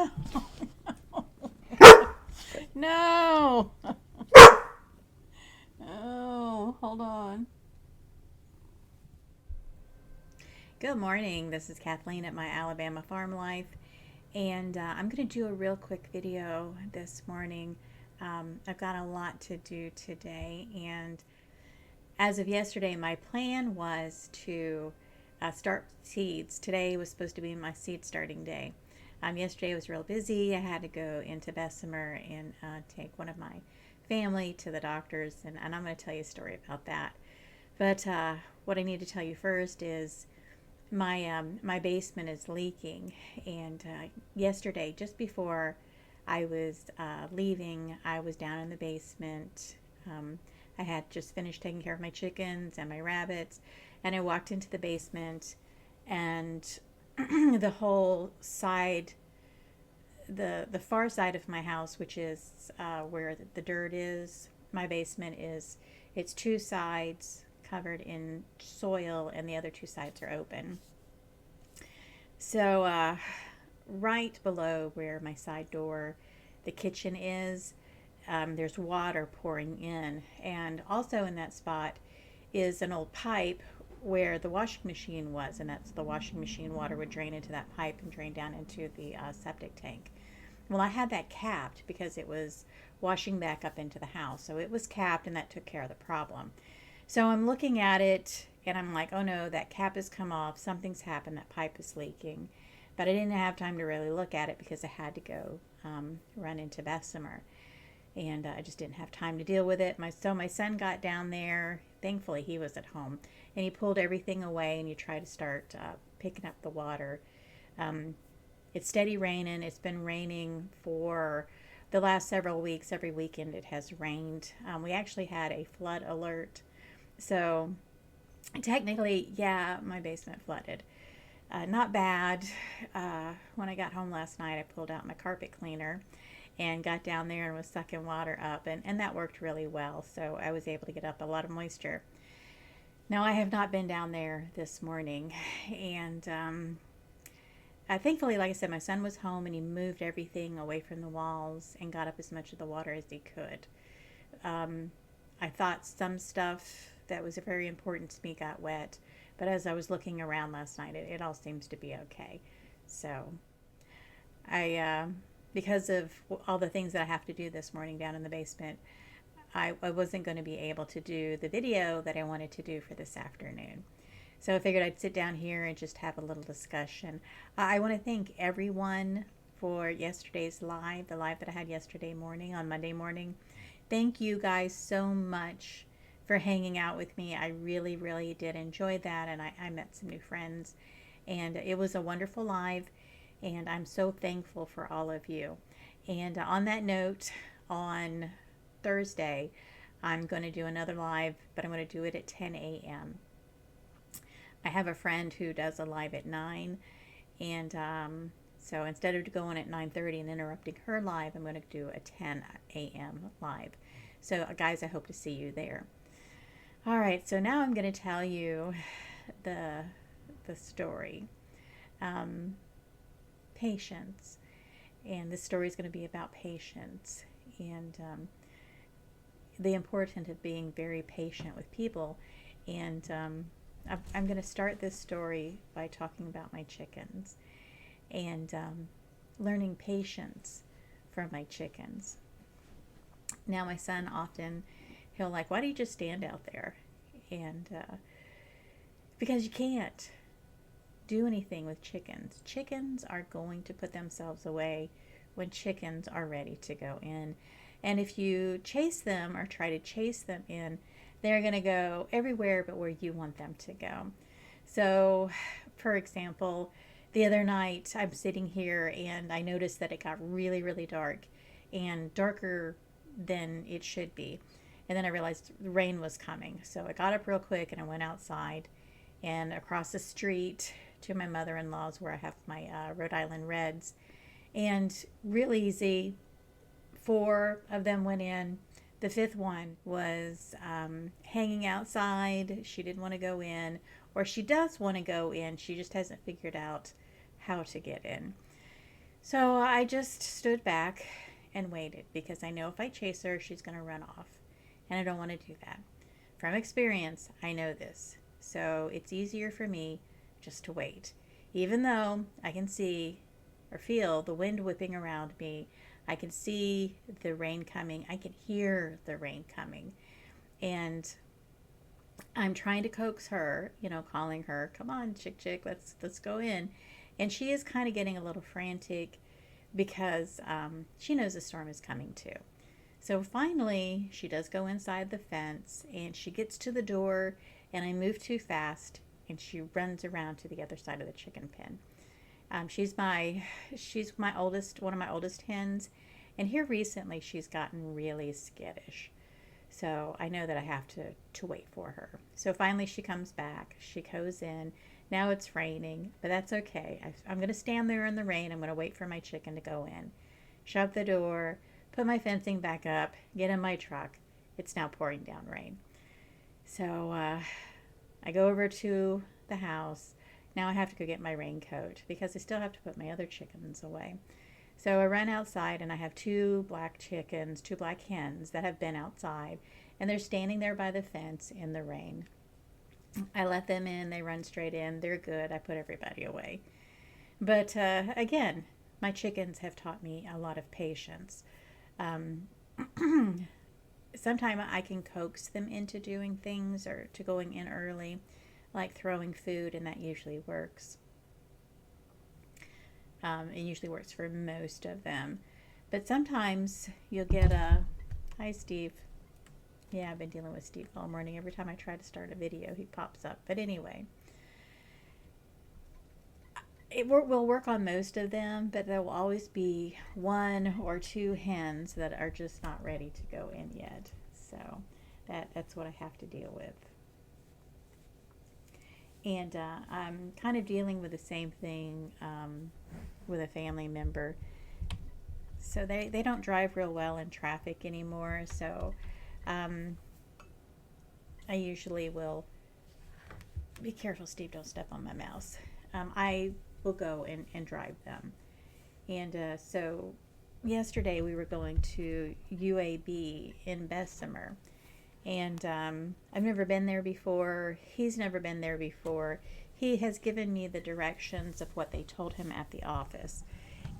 No. No. Oh, hold on. Good morning. This is Kathleen at My Alabama Farm Life, and I'm going to do a real quick video this morning. I've got a lot to do today, and as of yesterday, my plan was to start seeds. Today was supposed to be my seed starting day. Yesterday was real busy. I had to go into Bessemer and take one of my family to the doctors, and I'm going to tell you a story about that. But what I need to tell you first is my basement is leaking, and yesterday, just before I was leaving, I was down in the basement. I had just finished taking care of my chickens and my rabbits, and I walked into the basement, and the whole side, the far side of my house, which is where the dirt is, my basement is, it's two sides covered in soil, and the other two sides are open. So right below where my side door, the kitchen is, there's water pouring in, and also in that spot is an old pipe where the washing machine was, and that's the washing machine water would drain into that pipe and drain down into the septic tank. Well, I had that capped because it was washing back up into the house, so it was capped, and that took care of the problem. So I'm looking at it, and I'm like, oh no, that cap has come off, something's happened, that pipe is leaking. But I didn't have time to really look at it because I had to go run into Bessemer, and I just didn't have time to deal with it. So my son got down there. Thankfully, he was at home, and he pulled everything away, and he tried to start picking up the water. It's steady raining. It's been raining for the last several weeks. Every weekend it has rained. We actually had a flood alert. So technically, yeah, my basement flooded. Not bad. When I got home last night, I pulled out my carpet cleaner and got down there and was sucking water up, and that worked really well. So I was able to get up a lot of moisture. Now, I have not been down there this morning, and thankfully, like I said, my son was home, and he moved everything away from the walls and got up as much of the water as he could. I thought some stuff that was very important to me got wet, but as I was looking around last night, it all seems to be okay. So because of all the things that I have to do this morning down in the basement, I wasn't going to be able to do the video that I wanted to do for this afternoon. So I figured I'd sit down here and just have a little discussion. I want to thank everyone for yesterday's live, the live that I had yesterday morning, on Monday morning. Thank you guys so much for hanging out with me. I really, really did enjoy that, and I met some new friends, and it was a wonderful live, and I'm so thankful for all of you. And on that note, on Thursday, I'm going to do another live, but I'm going to do it at 10 a.m. I have a friend who does a live at 9, and so instead of going at 9:30 and interrupting her live, I'm going to do a 10 a.m. live. So guys, I hope to see you there. All right, so now I'm going to tell you the story. Patience. And this story is going to be about patience and the importance of being very patient with people. And I'm going to start this story by talking about my chickens and learning patience from my chickens. Now, my son often, he'll like, why do you just stand out there? And because you can't do anything with chickens. Chickens are going to put themselves away when chickens are ready to go in. And if you chase them or try to chase them in, they're going to go everywhere but where you want them to go. So, for example, the other night I'm sitting here and I noticed that it got really, really dark, and darker than it should be. And then I realized the rain was coming. So I got up real quick and I went outside, and across the street to my mother-in-law's where I have my Rhode Island Reds. And real easy, 4 of them went in. The 5th one was hanging outside. She didn't want to go in, or she does want to go in. She just hasn't figured out how to get in. So I just stood back and waited because I know if I chase her, she's going to run off. And I don't want to do that. From experience, I know this. So it's easier for me just to wait. Even though I can see or feel the wind whipping around me, I can see the rain coming, I can hear the rain coming. And I'm trying to coax her, calling her, come on, chick, chick, let's go in. And she is kind of getting a little frantic because she knows the storm is coming too. So finally, she does go inside the fence and she gets to the door, and I move too fast and she runs around to the other side of the chicken pen. She's my oldest, one of my oldest hens, and here recently she's gotten really skittish. So I know that I have to wait for her. So finally she comes back. She goes in. Now it's raining, but that's okay. I'm going to stand there in the rain. I'm going to wait for my chicken to go in. Shut the door, put my fencing back up, get in my truck. It's now pouring down rain. So I go over to the house. Now I have to go get my raincoat because I still have to put my other chickens away. So I run outside and I have two black chickens, two black hens that have been outside, and they're standing there by the fence in the rain. I let them in, they run straight in, they're good, I put everybody away. But again, my chickens have taught me a lot of patience. Um, Sometimes I can coax them into doing things or to going in early, like throwing food, and that usually works. It usually works for most of them. But sometimes you'll get a, hi Steve. Yeah, I've been dealing with Steve all morning. Every time I try to start a video, he pops up. But anyway, it will work on most of them, but there will always be one or two hens that are just not ready to go in yet. So that's what I have to deal with. And I'm kind of dealing with the same thing with a family member. So they don't drive real well in traffic anymore. So I usually will be careful, Steve, don't step on my mouse. I will go and drive them. And so yesterday we were going to UAB in Bessemer. And I've never been there before. He's never been there before. He has given me the directions of what they told him at the office.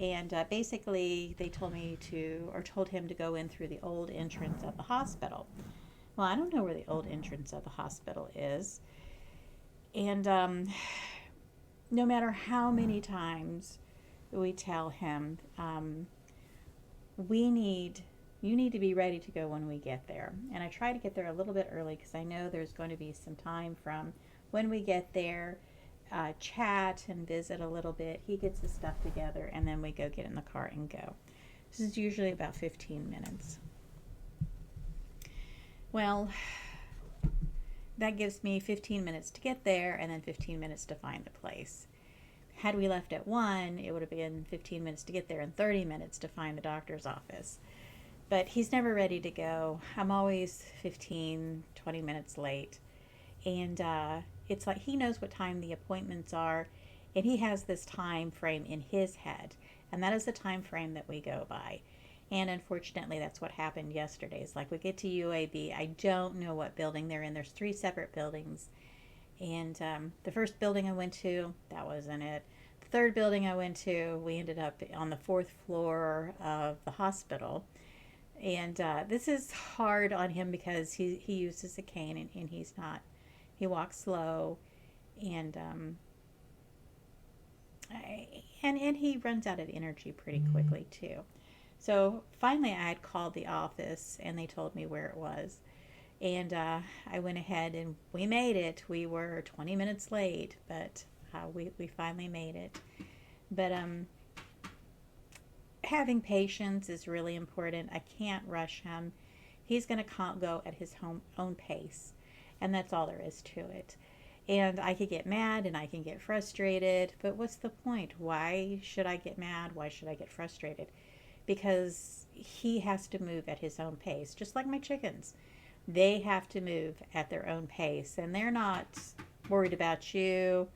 And basically they told him to go in through the old entrance of the hospital. Well, I don't know where the old entrance of the hospital is. And no matter how many times we tell him, you need to be ready to go when we get there. And I try to get there a little bit early because I know there's going to be some time from when we get there, chat and visit a little bit. He gets his stuff together and then we go get in the car and go. This is usually about 15 minutes. Well, that gives me 15 minutes to get there and then 15 minutes to find the place. Had we left at 1, it would have been 15 minutes to get there and 30 minutes to find the doctor's office. But he's never ready to go. I'm always 15, 20 minutes late. And it's like he knows what time the appointments are, and he has this time frame in his head. And that is the time frame that we go by. And unfortunately, that's what happened yesterday. It's like we get to UAB. I don't know what building they're in. There's 3 separate buildings. And the first building I went to, that wasn't it. The third building I went to, we ended up on the 4th floor of the hospital. And this is hard on him because he uses a cane and he walks slow, and he runs out of energy pretty quickly too. So finally I had called the office and they told me where it was. And I went ahead and we made it. We were 20 minutes late, but we finally made it. But having patience is really important. I can't rush him. He's going to go at his own pace, and that's all there is to it. And I could get mad and I can get frustrated, but what's the point? Why should I get mad? Why should I get frustrated? Because he has to move at his own pace, just like my chickens. They have to move at their own pace, and they're not worried about you.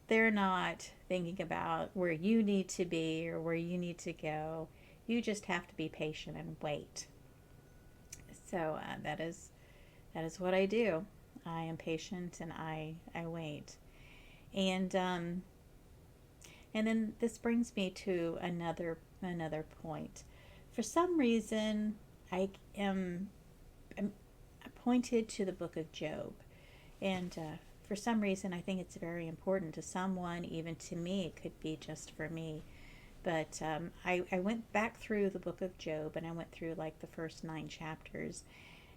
They're not thinking about where you need to be or where you need to go. You just have to be patient and wait. So that is what I do. I am patient and I wait. And and then this brings me to another point. For some reason, I am I'm pointed to the book of Job, and for some reason, I think it's very important to someone, even to me. It could be just for me. But I went back through the book of Job, and I went through like the first 9 chapters,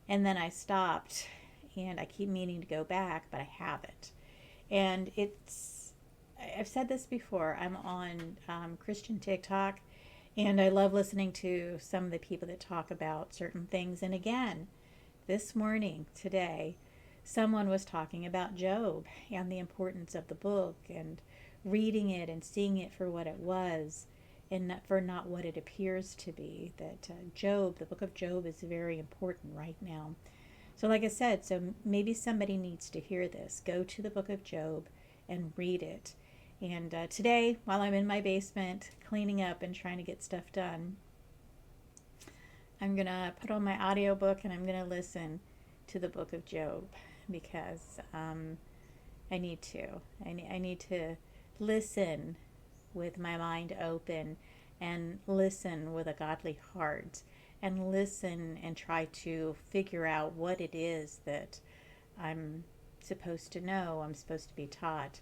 and then I stopped, and I keep meaning to go back, but I haven't. And I've said this before, I'm on Christian TikTok, and I love listening to some of the people that talk about certain things. And again, this morning, today, someone was talking about Job and the importance of the book and reading it and seeing it for what it was and not for not what it appears to be. That Job, the book of Job, is very important right now. So, like I said, so maybe somebody needs to hear this. Go to the book of Job and read it. And today, while I'm in my basement cleaning up and trying to get stuff done, I'm going to put on my audiobook and I'm going to listen to the book of Job because I need to. I need to listen with my mind open and listen with a godly heart and listen and try to figure out what it is that I'm supposed to know, I'm supposed to be taught.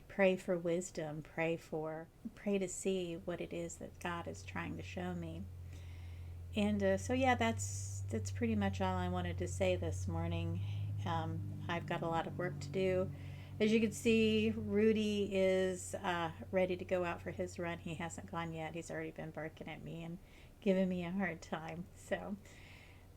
Pray for wisdom, pray to see what it is that God is trying to show me. And so yeah, that's pretty much all I wanted to say this morning. I've got a lot of work to do. As you can see, Rudy is ready to go out for his run. He hasn't gone yet. He's already been barking at me and giving me a hard time. So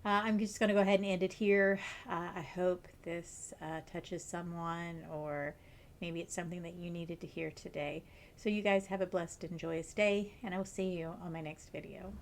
I'm just going to go ahead and end it here. I hope this touches someone, or maybe it's something that you needed to hear today. So you guys have a blessed and joyous day, and I will see you on my next video.